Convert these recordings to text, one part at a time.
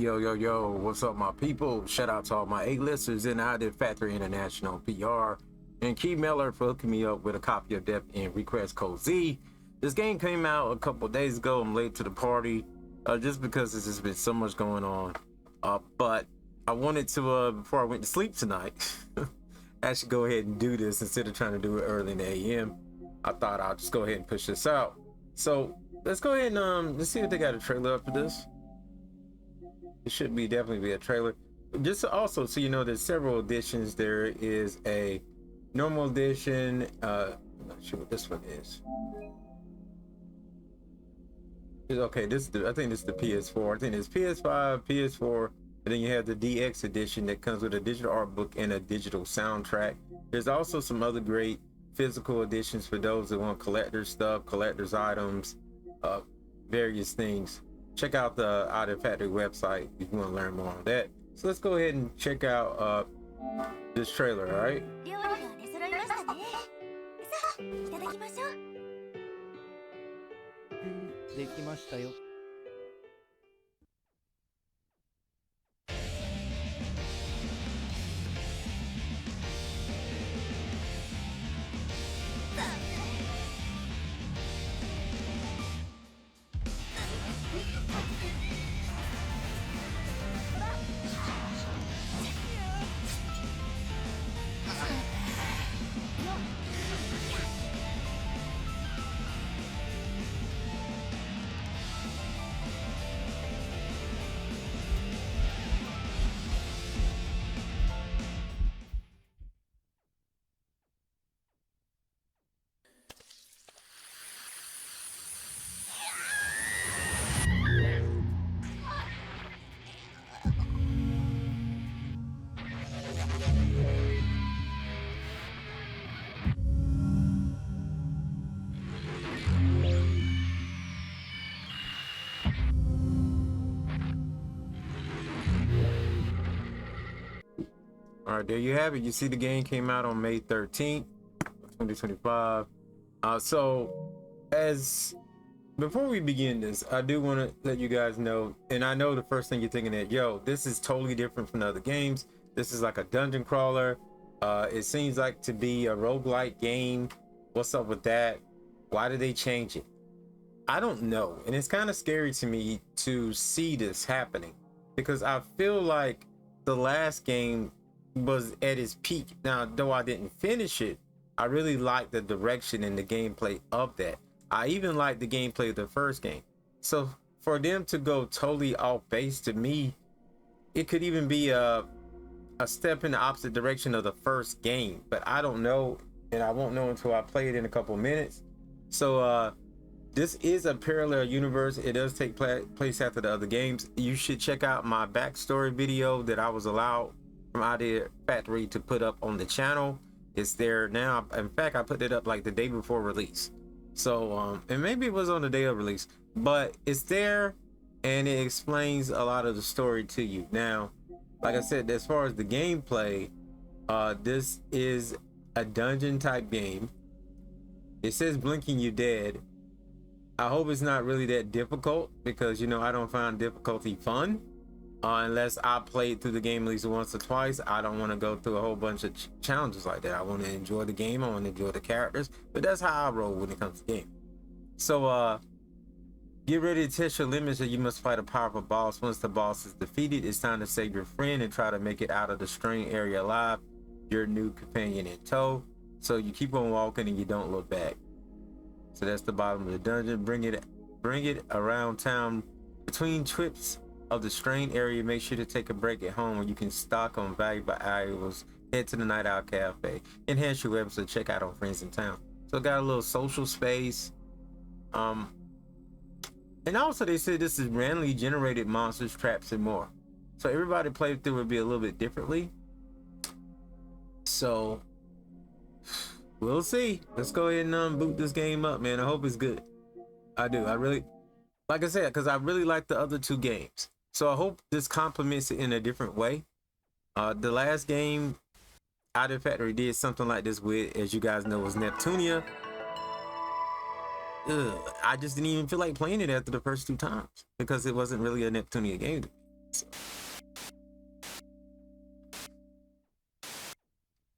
Yo, yo, yo, what's up, my people? Shout out to all my A-listers and I did Factory International PR and Key Miller for hooking me up with a copy of Depth and Request Code Z. This game came out a couple days ago. I'm late to the party just because there's just been so much going on. But I wanted to, before I went to sleep tonight, actually go ahead and do this instead of trying to do it early in the AM. I thought I'll just go ahead and push this out. So let's go ahead and let's see if they got a trailer up for this. It should definitely be a trailer. Just also so you know, there's several editions. There is a normal edition. I'm not sure what this one is. Okay, I think this is the PS4. I think it's PS5, PS4, and then you have the DX edition that comes with a digital art book and a digital soundtrack. There's also some other great physical editions for those that want collector stuff, collector's items, various things. Check out the Arata Factory website if you want to learn more on that. So let's go ahead and check out this trailer, all right? All right, there you have it. You see the game came out on May 13th, 2025. So before we begin this, I do want to let you guys know, and I know the first thing you're thinking that, yo, this is totally different from other games. This is like a dungeon crawler. It seems like to be a roguelike game. What's up with that? Why did they change it? I don't know. And it's kind of scary to me to see this happening because I feel like the last game was at its peak. Now, though I didn't finish it, I really liked the direction and the gameplay of that. I even liked the gameplay of the first game. So for them to go totally off base, to me, it could even be a step in the opposite direction of the first game. But I don't know, and I won't know until I play it in a couple of minutes. So this is a parallel universe. It does take place after the other games. You should check out my backstory video that I was allowed from Arata Factory to put up on the channel. It's there now. In fact, I put it up like the day before release. So and maybe it was on the day of release, but it's there and it explains a lot of the story to you. Now, like I said, as far as the gameplay, this is a dungeon type game. It says blinking you're dead. I hope it's not really that difficult because, you know, I don't find difficulty fun. Unless I played through the game at least once or twice. I don't want to go through a whole bunch of challenges like that. I want to enjoy the game. I want to enjoy the characters. But that's how I roll when it comes to game. So get ready to test your limits, or you must fight a powerful boss. Once the boss is defeated, it's time to save your friend and try to make it out of the strain area alive. Your new companion in tow. So you keep on walking and you don't look back. So that's the bottom of the dungeon. Bring it around town between trips of the strain area. Make sure to take a break at home where you can stock on valuable items. Head to the Night Owl Cafe. Enhance your website. Check out on friends in town. So it got a little social space. And also they said this is randomly generated monsters, traps, and more. So everybody played through would be a little bit differently. So we'll see. Let's go ahead and boot this game up, man. I hope it's good. I do. I really, like I said, because I really like the other two games. So I hope this complements it in a different way. The last game Arata Factory did something like this with, as you guys know, was Neptunia. I just didn't even feel like playing it after the first two times because it wasn't really a Neptunia game.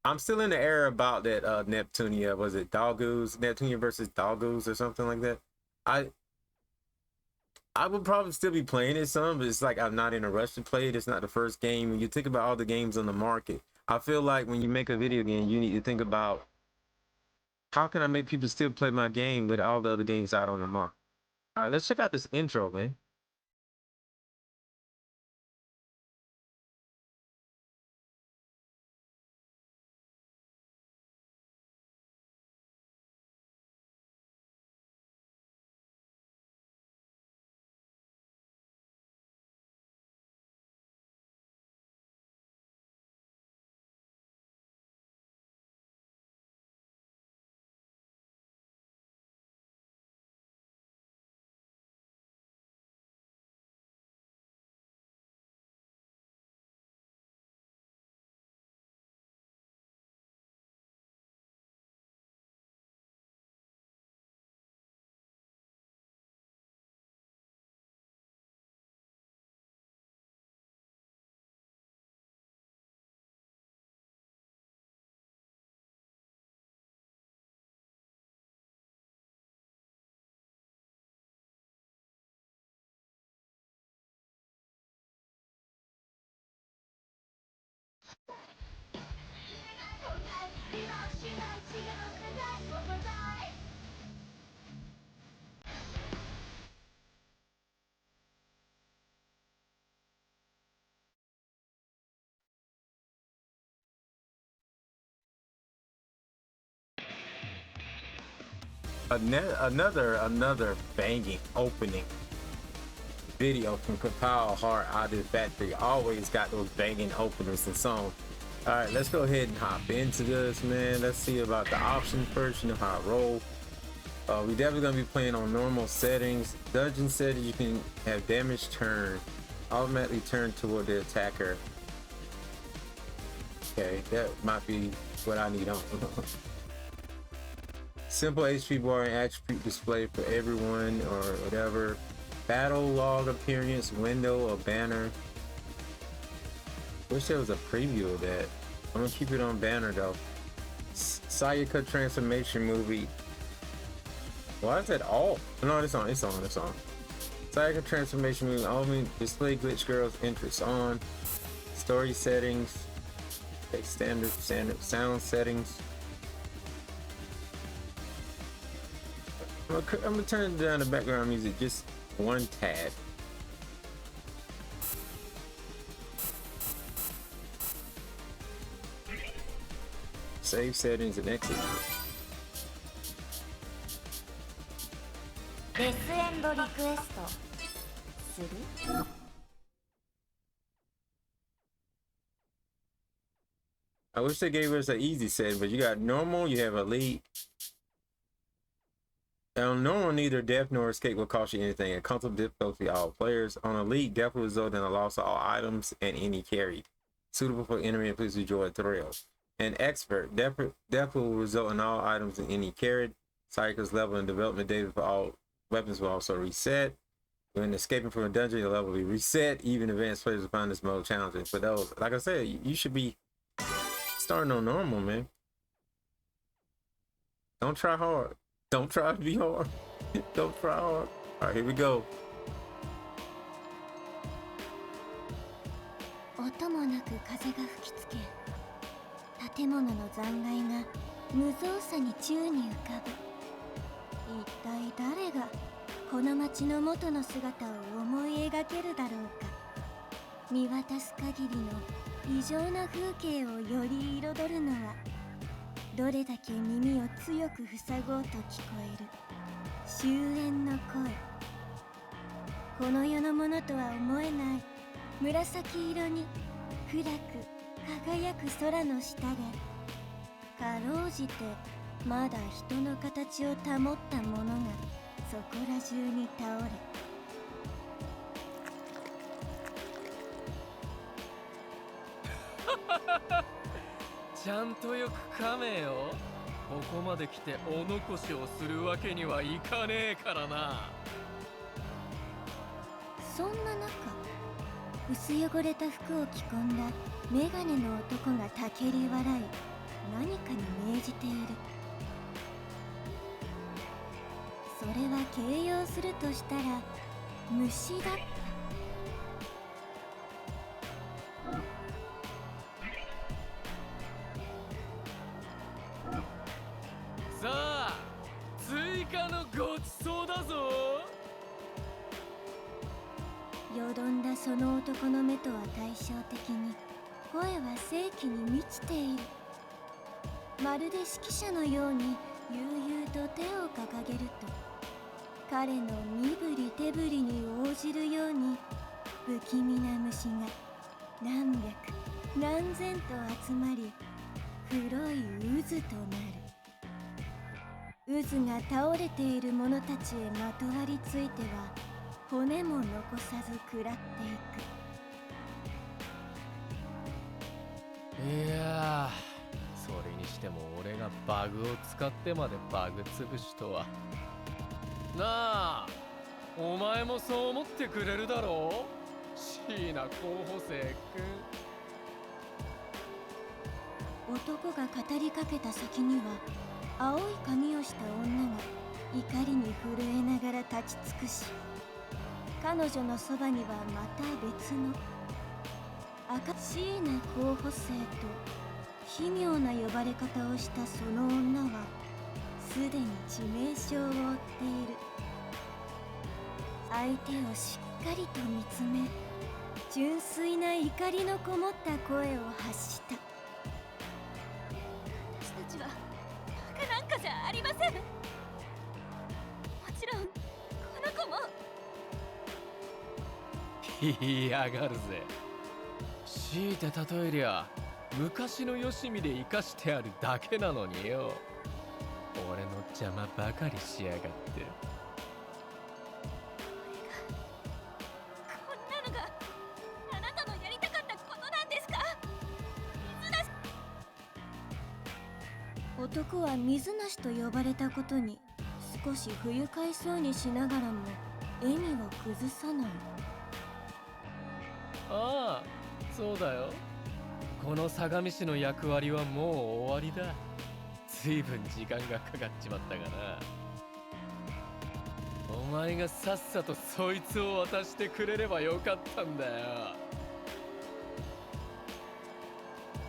I'm still in the era about that Neptunia. Was it Doggoose? Neptunia versus Doggoose or something like that? I I would probably still be playing it some, but it's like I'm not in a rush to play it. It's not the first game. When you think about all the games on the market, I feel like when you make a video game, you need to think about how can I make people still play my game with all the other games out on the market. All right, let's check out this intro, man. Another banging opening video from Compile Heart out of the factory. Always got those banging openers and songs. All right, let's go ahead and hop into this, man. Let's see about the options first. You know how I roll. We definitely gonna be playing on normal settings. Dungeon settings, you can have damage turn, automatically turn toward the attacker. Okay, that might be what I need on. Simple HP bar and attribute display for everyone or whatever. Battle log appearance, window, or banner. Wish there was a preview of that. I'm gonna keep it on banner though. Sayaka transformation movie. Why is that all? No, it's on. Sayaka transformation movie. Only display glitch girls interest on. Story settings. Okay, standard sound settings. I'm gonna turn down the background music just one tad. Save settings and exit. I wish they gave us an easy setting, but you got normal, you have elite. On normal, neither death nor escape will cost you anything. At comfortable difficulty, all players. On elite, death will result in the loss of all items and any carry. Suitable for enemy and please enjoy thrills. And expert, death will result in all items and any carried. Sayaka's level and development data for all weapons will also reset. When escaping from a dungeon, your level will be reset. Even advanced players will find this mode challenging. For those, like I said, you should be starting on normal, man. Don't try hard. Don't try to be hard. Don't try hard. All right, here we go. 音もなく風が吹きつけ、建物の残骸が無造作に宙に浮かぶ。一体誰がこの街の元の姿を思い描けるだろうか。見渡す限りの異常な風景をより彩るのは、どれだけ耳を強く塞ごうと聞こえる終焉の声。この世のものとは思えない紫色に暗く輝く空の下で、かろうじてまだ人の形を保ったものがそこら中に倒れ、ちゃんとよく噛めよ。ここまで来てお残しをするわけにはいかねえからな。そんな中、薄汚れた服を着込んだメガネの男がたけり笑い、何かに命じている。それは形容するとしたら虫だった。さあ、追加のごちそうだぞ。よどんだその男の目とは対照的に声は正気に満ちている。まるで指揮者のように悠々と手を掲げると、彼の身振り手振りに応じるように不気味な虫が何百何千と集まり、黒い渦となる。渦が倒れている者たちへまとわりついては骨も残さず食らっていく。いやー、それにしても俺がバグを使ってまでバグ潰しとは。なあ、お前もそう思ってくれるだろう、椎名候補生君。男が語りかけた先には青い髪をした女が怒りに震えながら立ち尽くし、彼女のそばにはまた別の赤椎名候補生と奇妙な呼ばれ方をしたその女はすでに致命傷を負っている。相手をしっかりと見つめ、純粋な怒りのこもった声を発した。私たちはバカなんかじゃありません。もちろんこの子も。言いやがるぜ。強いて例えりゃ昔のよしみで生かしてあるだけなのによ。俺の邪魔ばかりしやがって。こんなのがあなたのやりたかったことなんですか、水無し。男は水無しと呼ばれたことに少し不愉快そうにしながらも笑みを崩さない。ああ、そうだよ。この相模市の役割はもう終わりだ。随分時間がかかっちまったがな。お前がさっさとそいつを渡してくれればよかったんだよ。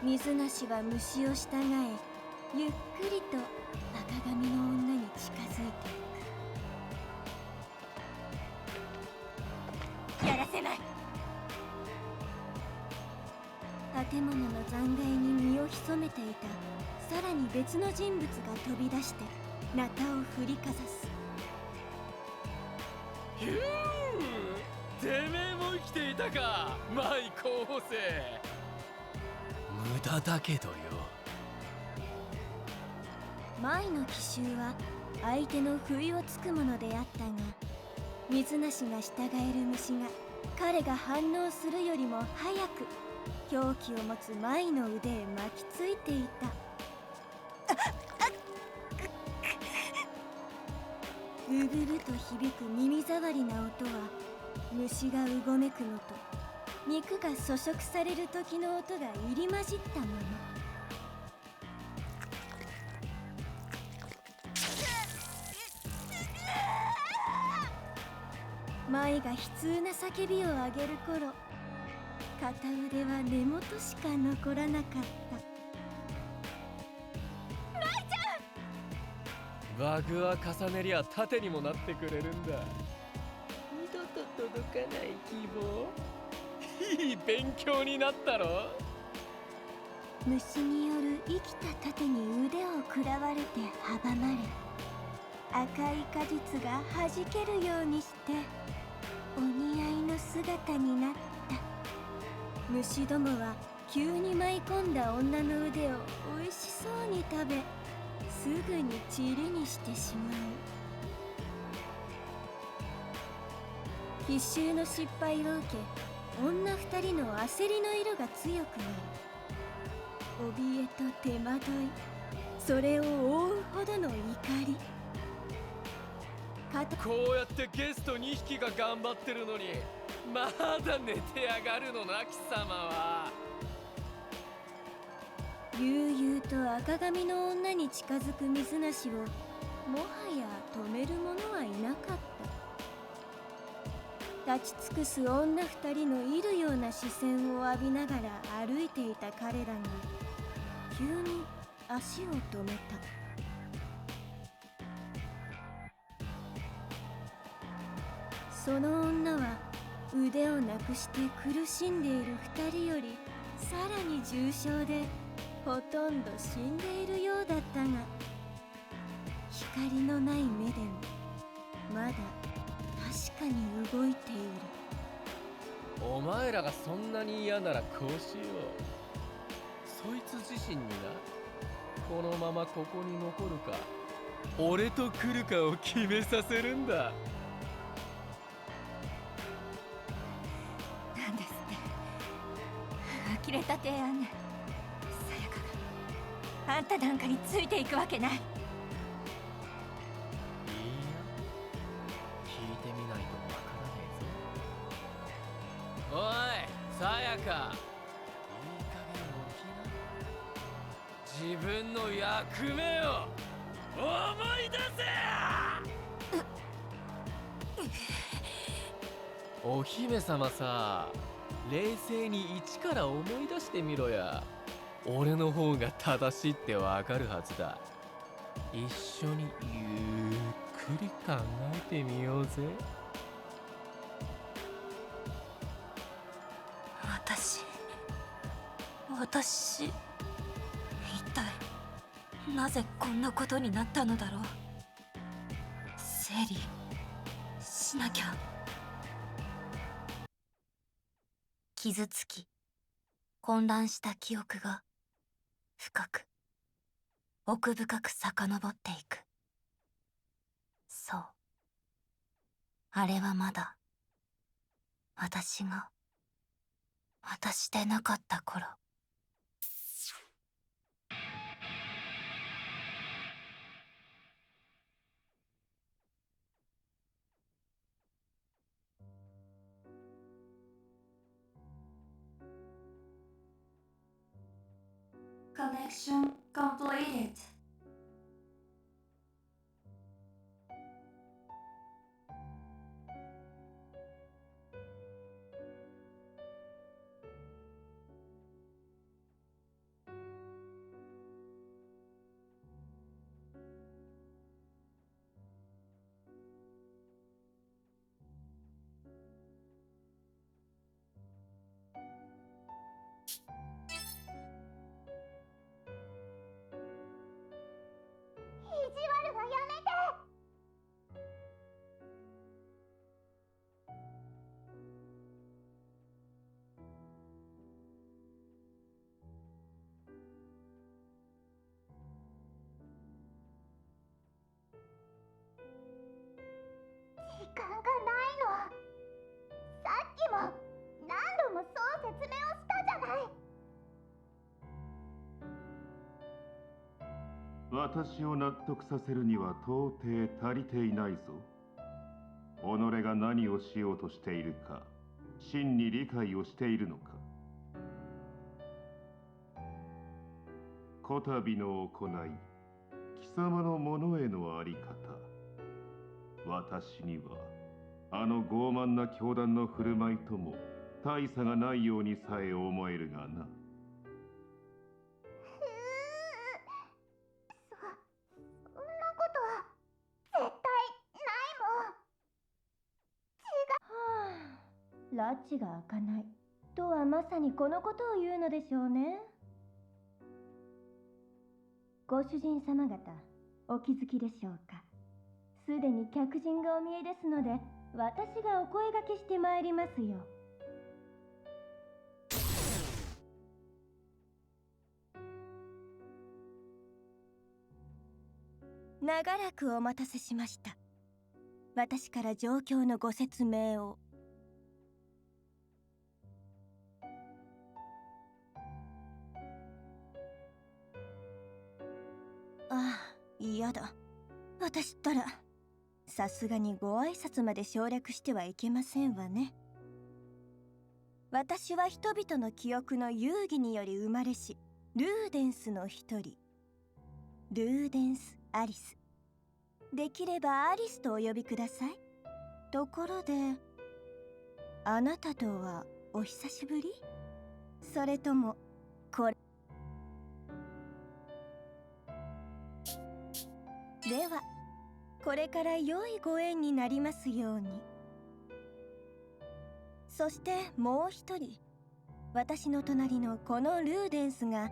水無しは虫を従え、ゆっくりと赤髪の女に近づいていく。やらせない。建物の残骸に身を潜めていたさらに別の人物が飛び出してナタを振りかざす。ひゅー、てめえも生きていたか、マイ候補生。無駄だけどよ。舞の奇襲は相手の不意をつくものであったが、水無しが従える虫が彼が反応するよりも早く凶器を持つ舞の腕へ巻きついていた。ブブブと響く耳障りな音は虫がうごめくのと肉が咀嚼される時の音が入り混じったもの。舞が悲痛な叫びを上げる頃、片腕は根元しか残らなかった。バグは重ねりゃ盾にもなってくれるんだ。二度と届かない希望。いい勉強になったろ。虫による生きた盾に腕を食らわれて阻まれ、赤い果実が弾けるようにしてお似合いの姿になった。虫どもは急に舞い込んだ女の腕をおいしそうに食べ、すぐに塵にしてしまう。奇襲の失敗を受け、女二人の焦りの色が強くなる。怯えと手間取り、それを覆うほどの怒り。こうやってゲスト2匹が頑張ってるのにまだ寝てやがるのな貴様は。悠々と赤髪の女に近づく水無しをもはや止める者はいなかった。立ち尽くす女二人のいるような視線を浴びながら歩いていた彼らが急に足を止めた。その女は腕をなくして苦しんでいる二人よりさらに重傷でほとんど死んでいるようだったが、光のない目でもまだ確かに動いている。お前らがそんなに嫌ならこうしよう。そいつ自身にな、このままここに残るか俺と来るかを決めさせるんだ。なんですって呆れた提案ね。さやかがあんたなんかについていくわけない。いいや、聞いてみないとわからねえぞ。おいさやか、いい加減起きな。自分の役目を思い出せ。お姫様さ、冷静に一から思い出してみろや。俺の方が正しいってわかるはずだ。一緒にゆっくり考えてみようぜ。私、一体なぜこんなことになったのだろう。整理しなきゃ。傷つき混乱した記憶が深く奥深く遡っていく。そう、あれはまだ私が私でなかった頃。Connection completed. 時間がないの。さっきも何度もそう説明をしたじゃない。私を納得させるには到底足りていないぞ。己が何をしようとしているか、真に理解をしているのか。こたびの行い、貴様の者へのあり方、私にはあの傲慢な教団の振る舞いとも大差がないようにさえ思えるがな。そんなことは絶対ないもん。拉致が開かないとはまさにこのことを言うのでしょうね。ご主人様方、お気づきでしょうか。すでに客人がお見えですので、私がお声掛けしてまいりますよ。長らくお待たせしました。私から状況のご説明を。ああ、嫌だ。私ったらさすがにご挨拶まで省略してはいけませんわね。私は人々の記憶の遊戯により生まれしルーデンスの一人、ルーデンス・アリス。できればアリスとお呼びください。ところで、あなたとはお久しぶり？それともこれでは、これから良いご縁になりますように。そしてもう一人、私の隣のこのルーデンスが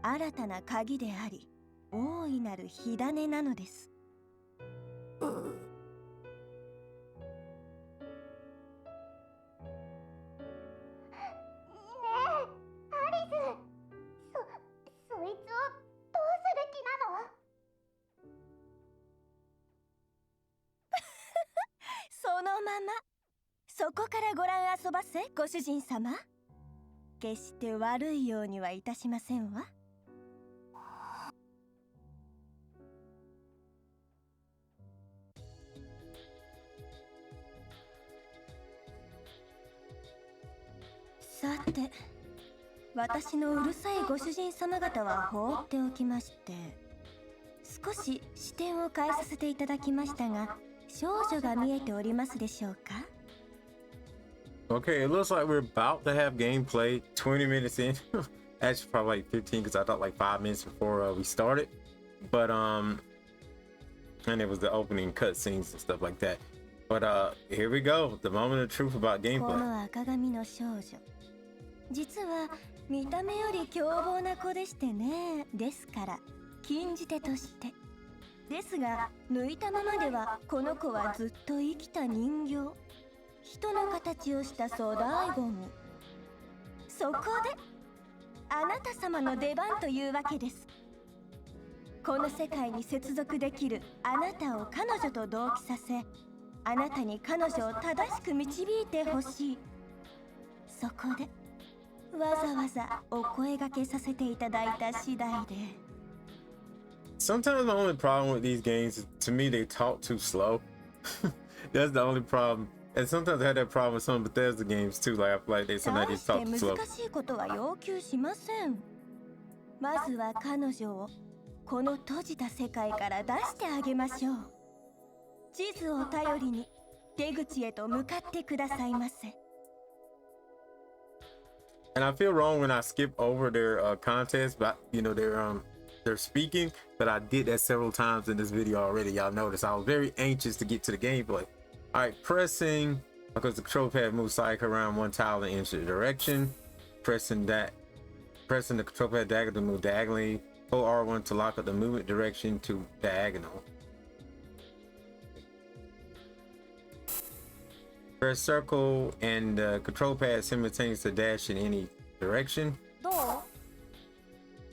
新たな鍵であり、大いなる火種なのです。ねえ、アリス、そいつをどうする気なの？そのままそこからご覧遊ばせ、ご主人様。決して悪いようにはいたしませんわ。さて、私のうるさいご主人様方は放っておきまして、少し視点を変えさせていただきましたが、少女が見えておりますでしょうか？ Okay, it looks like we're about to have gameplay 20 minutes in. Actually, probably like 15 because I thought like 5 minutes before we started. But, and it was the opening cutscenes and stuff like that. But, here we go. The moment of truth about こ gameplay. の赤髪の少女、実は見た目より凶暴な子でしてね。ですから禁じ手として。ですが抜いたままではこの子はずっと生きた人形、人の形をした粗大ゴミ。そこであなた様の出番というわけです。この世界に接続できるあなたを彼女と同期させ、あなたに彼女を正しく導いてほしい。そこでわざわざお声掛けさせていただいた次第で。Sometimes the only problem with these games is, to me, they talk too slow. That's the only problem. And sometimes I had that problem with some Bethesda games too. Like I feel like they sometimes just talk too slow. 難しいことは要求しません。まずは彼女をこの閉じた世界から出してあげましょう。地図を頼りに出口へと向かってくださいませ。And I feel wrong when I skip over their contest, but you know they're speaking. But I did that several times in this video already. Y'all notice I was very anxious to get to the gameplay. All right, pressing because the control pad moves Sayaka around one tile in each direction. Pressing the control pad diagonal to move diagonally. Hold R1 to lock up the movement direction to diagonal. Press circle and control pad simultaneously to dash in any direction. どう？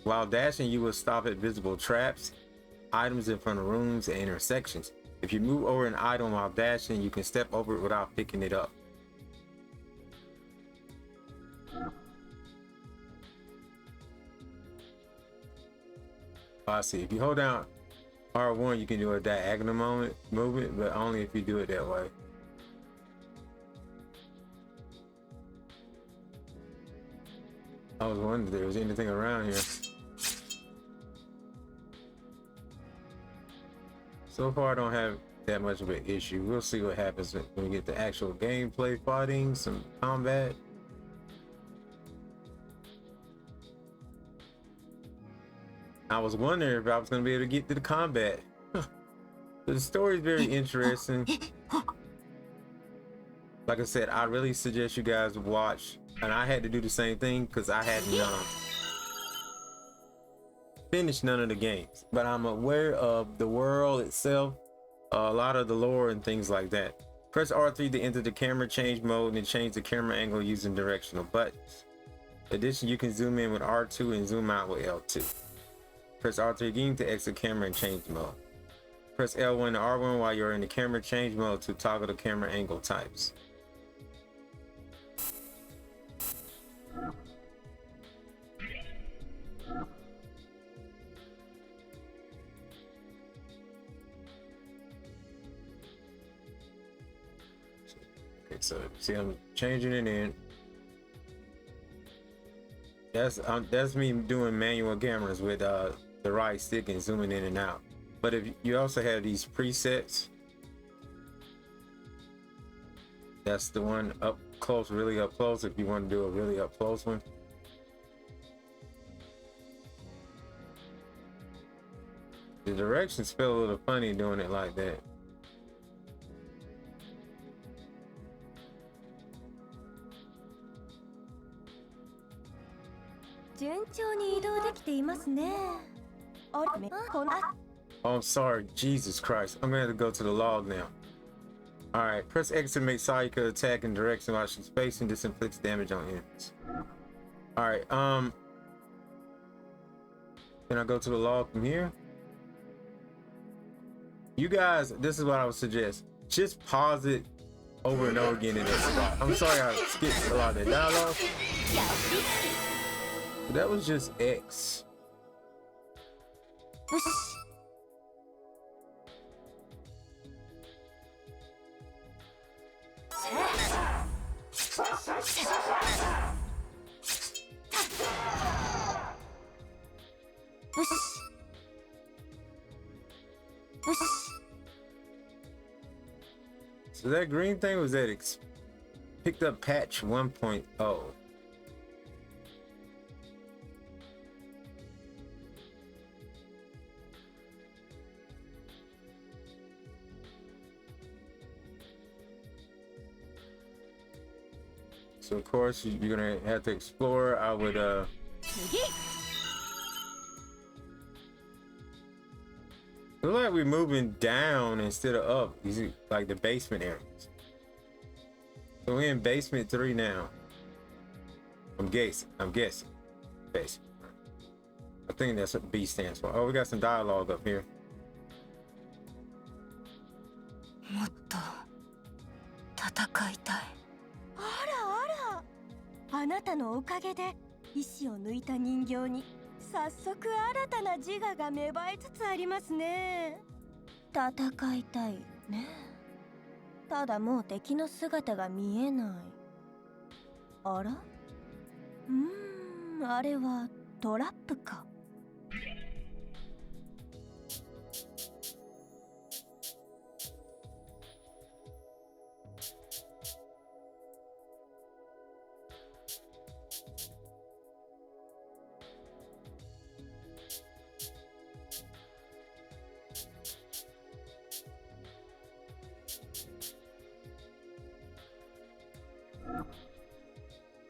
While dashing, you will stop at visible traps, items in front of rooms, and intersections. If you move over an item while dashing, you can step over it without picking it up. I see. If you hold down R1, you can do a diagonal movement, but only if you do it that way. I was wondering if there was anything around here. So far, I don't have that much of an issue. We'll see what happens when we get the actual gameplay, fighting, some combat. I was wondering if I was going to be able to get to the combat. The story is very interesting. Like I said, I really suggest you guys watch. And I had to do the same thing because I hadn't finished none of the games. But I'm aware of the world itself, a lot of the lore and things like that. Press R3 to enter the camera change mode and change the camera angle using directional buttons. In addition, you can zoom in with R2 and zoom out with L2. Press R3 again to exit camera and change mode. Press L1 and R1 while you're in the camera change mode to toggle the camera angle types. Okay, so see I'm changing it in. That's me doing manual cameras with the right stick and zooming in and out. But if you also have these presets, that's the one up close, really up close. If you want to do a really up close one. The directions feel a little funny doing it like that. Oh, I'm sorry. Jesus Christ. I'm gonna have to go to the log now. Alright, press X to make Sayaka attack in direction while she's facing. This inflicts damage on enemies. Alright, can I go to the log from here? You guys, this is what I would suggest. Just pause it over and over again in that spot. I'm sorry I skipped a lot of that dialogue. But that was just X. So that green thing was that picked up patch 1.0. So of course you're gonna have to explore. I would look like we're moving down instead of up. You see, like the basement areas. So we're in basement 3 now. I'm guessing. Basement. I think that's what B stands for. Oh, we got some dialogue up here. もっと戦いたい。あらあら、あなたのおかげで石を抜いた人形に早速新たな自我が芽生えつつありますね。戦いたいね。ただもう敵の姿が見えない。あら？あれはトラップか。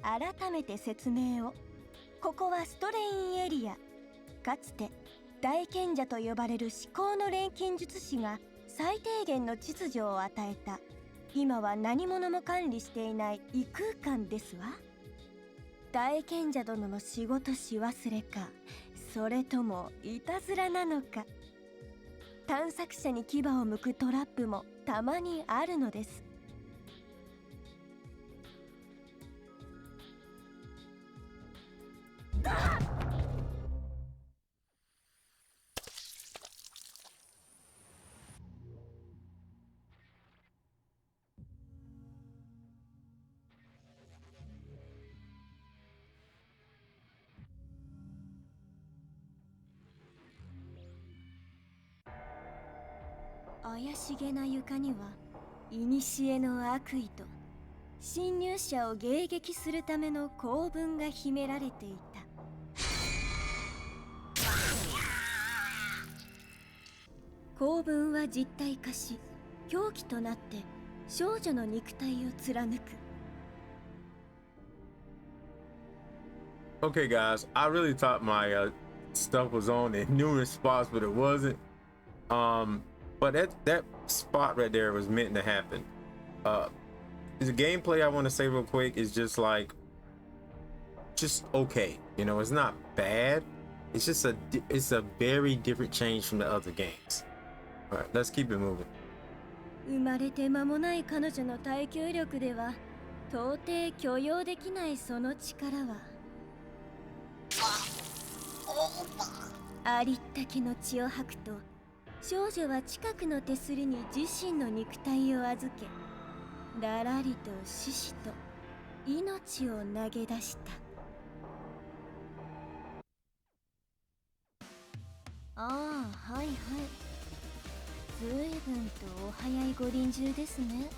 改めて説明を。ここはストレインエリア。かつて大賢者と呼ばれる至高の錬金術師が最低限の秩序を与えた、今は何者も管理していない異空間ですわ。大賢者殿の仕事し忘れか、それともいたずらなのか。探索者に牙を向くトラップもたまにあるのです。怪しげな床には古の悪意と侵入者を迎撃するための構文が秘められていた。構文は実体化し凶器となって少女の肉体を貫く。Okay, guys, I really thought my stuff was on in numerous spots, but it wasn't. But that spot right there was meant to happen. The gameplay I want to say real quick is just okay. You know, it's not bad. It's just it's a very different change from the other games. All right, let's keep it moving. 生まれて間もない彼女の耐久力では到底許容できないその力はありったけの血を吐くと少女は近くの手すりに自身の肉体を預けだらりと死死と命を投げ出した。ああ、はいはい。ずいぶんとお早いご臨終ですね。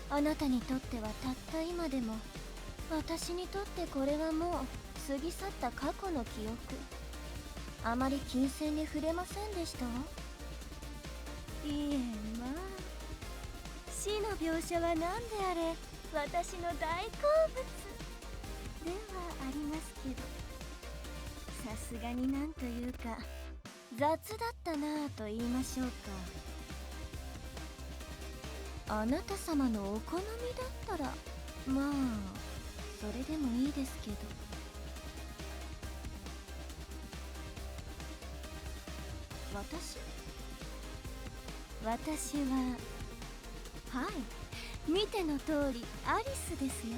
あなたにとってはたった今でも、私にとってこれはもう過ぎ去った過去の記憶。あまり金銭に触れませんでしたわ。いえ、まあ死の描写は何であれ私の大好物ではありますけど、さすがになんというか雑だったなぁと言いましょうか。あなた様のお好みだったらまあそれでもいいですけど。私ははい、見ての通りアリスですよ。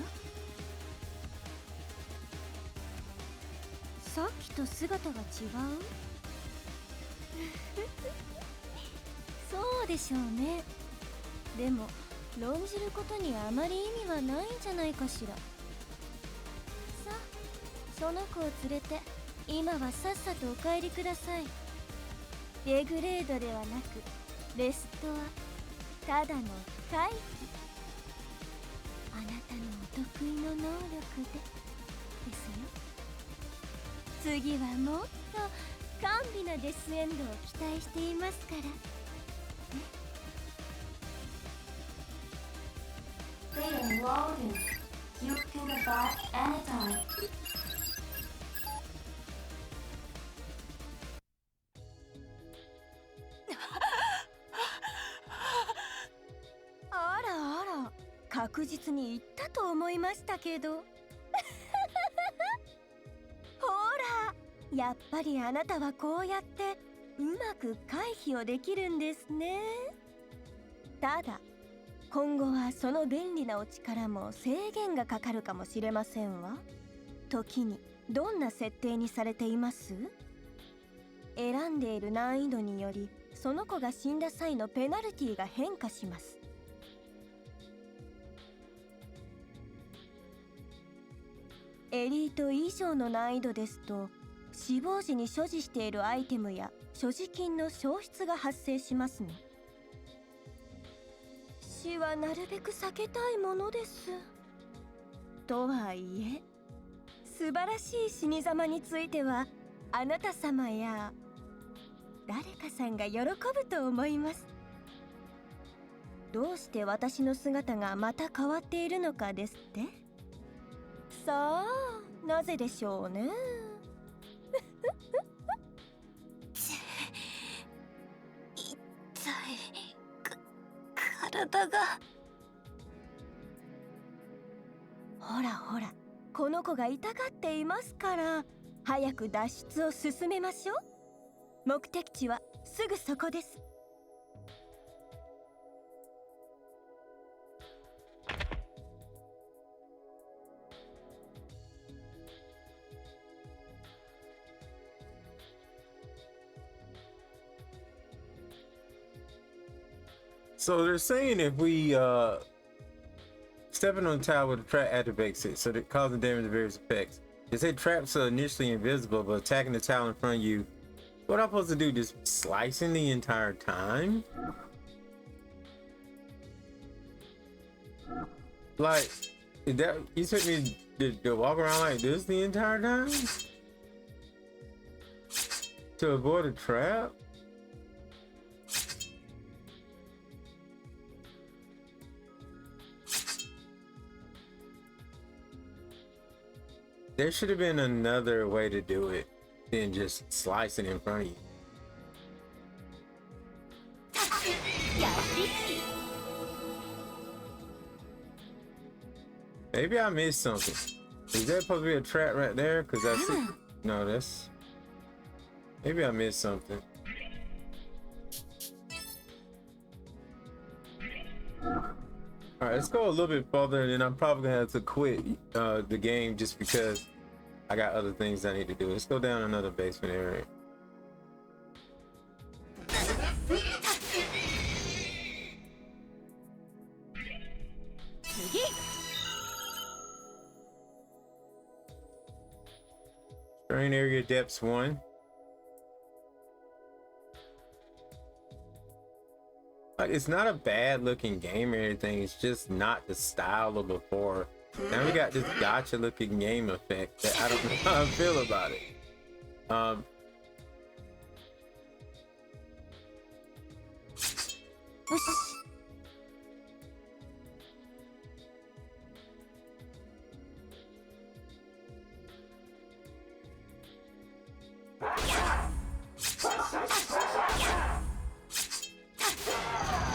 さっきと姿が違うそうでしょうね。でも論じることにあまり意味はないんじゃないかしら。さあ、その子を連れて今はさっさとお帰りください。デグレードではなくレストア、ただの回避。あなたのお得意の能力でですよ。次はもっと甘美なデスエンドを期待していますからね。あらあら、確実に言ったと思いましたけどほら、やっぱりあなたはこうやってうまく回避をできるんですね。ただ今後はその便利なお力も制限がかかるかもしれませんわ。時にどんな設定にされています？選んでいる難易度によりその子が死んだ際のペナルティが変化します。エリート以上の難易度ですと、死亡時に所持しているアイテムや所持金の消失が発生しますね。死はなるべく避けたいものです。とはいえ、素晴らしい死に様についてはあなた様や誰かさんが喜ぶと思います。どうして私の姿がまた変わっているのかですって？さあ、なぜでしょうね。痛い。体が。ほらほら、この子が痛がっていますから、早く脱出を進めましょう。目的地はすぐそこです。So they're saying if we stepping on the tower, the trap activates it, so that causing damage to various effects. They say traps are initially invisible, but attacking the tower in front of you. What am I supposed to do? Just slicing the entire time? Like, is that you took me to walk around like this the entire time to avoid a trap? There should have been another way to do it than just slicing in front of you. Maybe I missed something. Is there supposed to be a trap right there? Cause I see. No, that's. Maybe I missed something. All right, let's go a little bit further, and then I'm probably gonna have to quit the game just because I got other things I need to do. Let's go down another basement area. Terrain area depths 1. like it's not a bad looking game or anything. It's just not the style of before. Now we got this gotcha looking game effect that I don't know how I feel about it.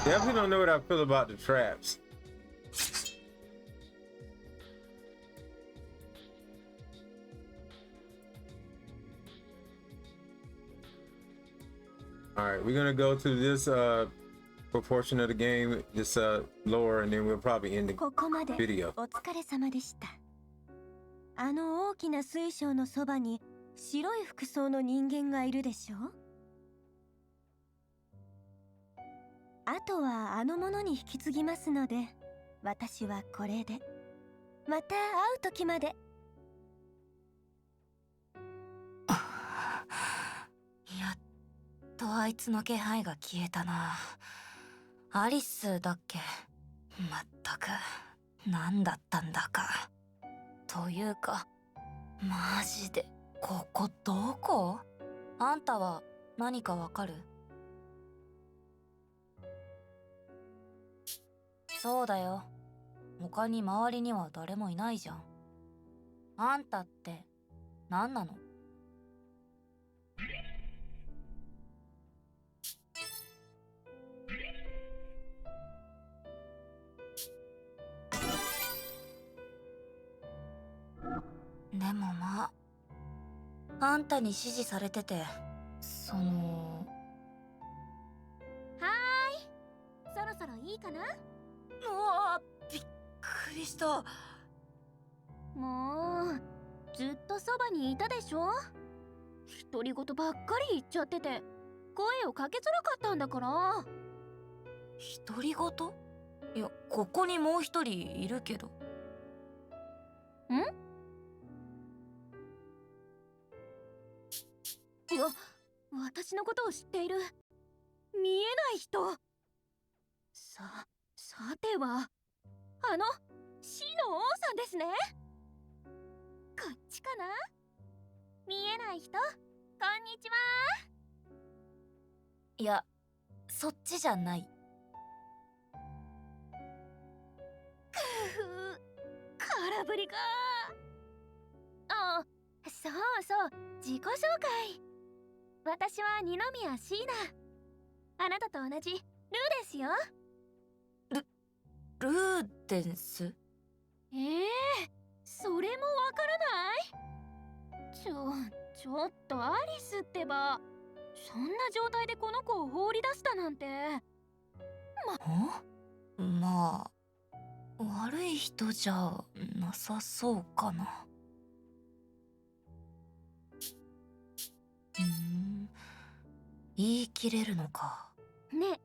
Definitely don't know what I feel about the traps. All right, we're gonna go to this proportion of the game, this lore, and then we'll probably end the ここまで video. お疲れ様でした。あの大きな水晶のそばに白い服装の人間がいるでしょ。あとはあのものに引き継ぎますので、私はこれで。また会う時まで。やっとあいつの気配が消えたな。アリスだっけ。まったく何だったんだか。というかマジでここどこ？あんたは何かわかる？そうだよ。他に周りには誰もいないじゃん。あんたって何なの？でもまあ、あんたに指示されてて、その。はーい、そろそろいいかな？うわあ、びっくりした。もうずっとそばにいたでしょ。独り言ばっかり言っちゃってて声をかけづらかったんだから。独り言？いや、ここにもう一人いるけど。ん？いや、私のことを知っている見えない人。さてはあの死の王さんですね。こっちかな？見えない人、こんにちは。いや、そっちじゃない。空振りか。あ、そうそう、自己紹介。私は二宮椎名。あなたと同じルーですよ。ルーデンス？それもわからない？ちょっとアリスってば、そんな状態でこの子を放り出したなんて。まあ、悪い人じゃなさそうかな。言い切れるのか。ね、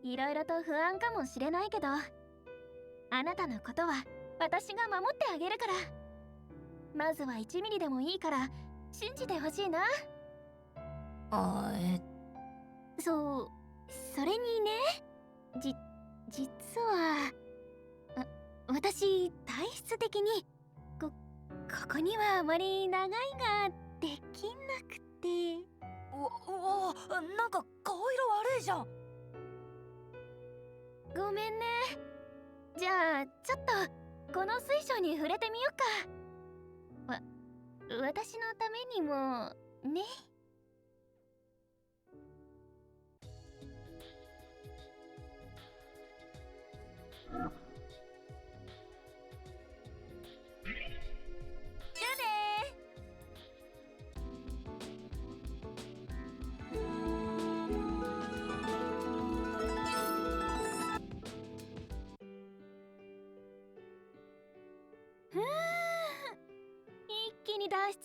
いろいろと不安かもしれないけど、あなたのことは私が守ってあげるから。まずは1ミリでもいいから信じてほしいな。それにね、実は私体質的にここにはあまり長いができなくて。なんか顔色悪いじゃん。ごめんね。じゃあちょっとこの水晶に触れてみよっか。私のためにもね。じゃあね一気に脱出成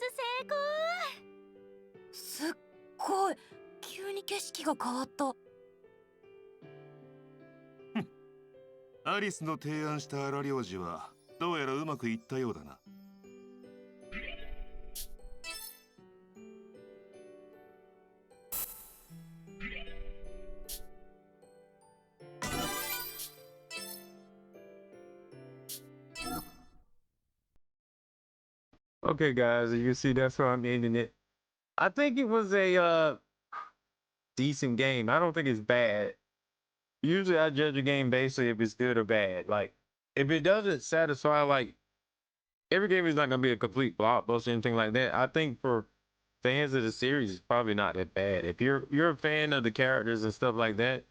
功。すっごい、急に景色が変わった。アリスの提案した荒領事はどうやらうまくいったようだな。Okay, guys, you can see that's where I'm ending it. I think it was a decent game. I don't think it's bad. Usually I judge a game basically if it's good or bad. Like if it doesn't satisfy, like every game is not gonna be a complete blockbuster or anything like that. I think for fans of the series, it's probably not that bad. If you're a fan of the characters and stuff like that,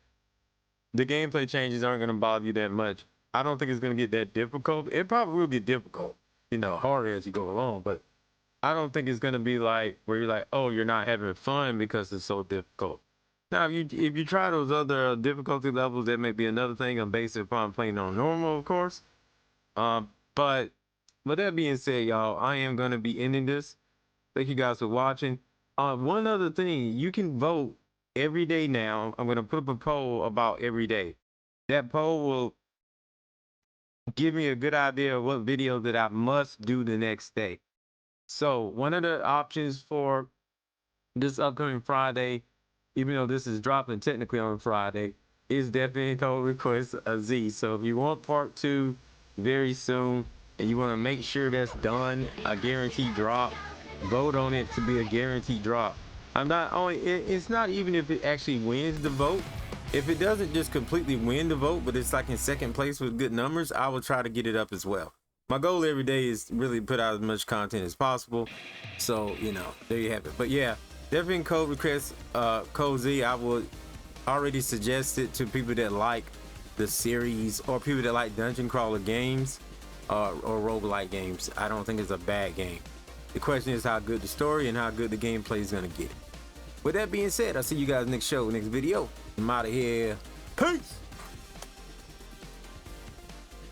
the gameplay changes aren't gonna bother you that much. I don't think it's gonna get that difficult. It probably will get difficult, harder as you go along, but I don't think it's gonna be like where you're like, oh, you're not having fun because it's so difficult. Now, if you try those other difficulty levels, that may be another thing. I'm based upon playing on normal, of course. But with that being said, y'all, I am gonna be ending this. Thank you guys for watching. One other thing, you can vote every day now. I'm gonna put up a poll about every day. That poll will give me a good idea of what video that I must do the next day. So one of the options for this upcoming Friday, even though this is dropping technically on Friday, is definitely Total Request a Z. So if you want part 2 very soon and you want to make sure that's done, a guaranteed drop, vote on it to be a guaranteed drop. I'm not only, it's not even if it actually wins the vote. If it doesn't just completely win the vote, but it's like in second place with good numbers, I will try to get it up as well. My goal every day is really put out as much content as possible. So, there you have it. But yeah, definitely code request, code Z. I would already suggest it to people that like the series or people that like dungeon crawler games or roguelike games. I don't think it's a bad game. The question is how good the story and how good the gameplay is going to get. With that being said, I'll see you guys next show, next video. I'm out of here. Peace.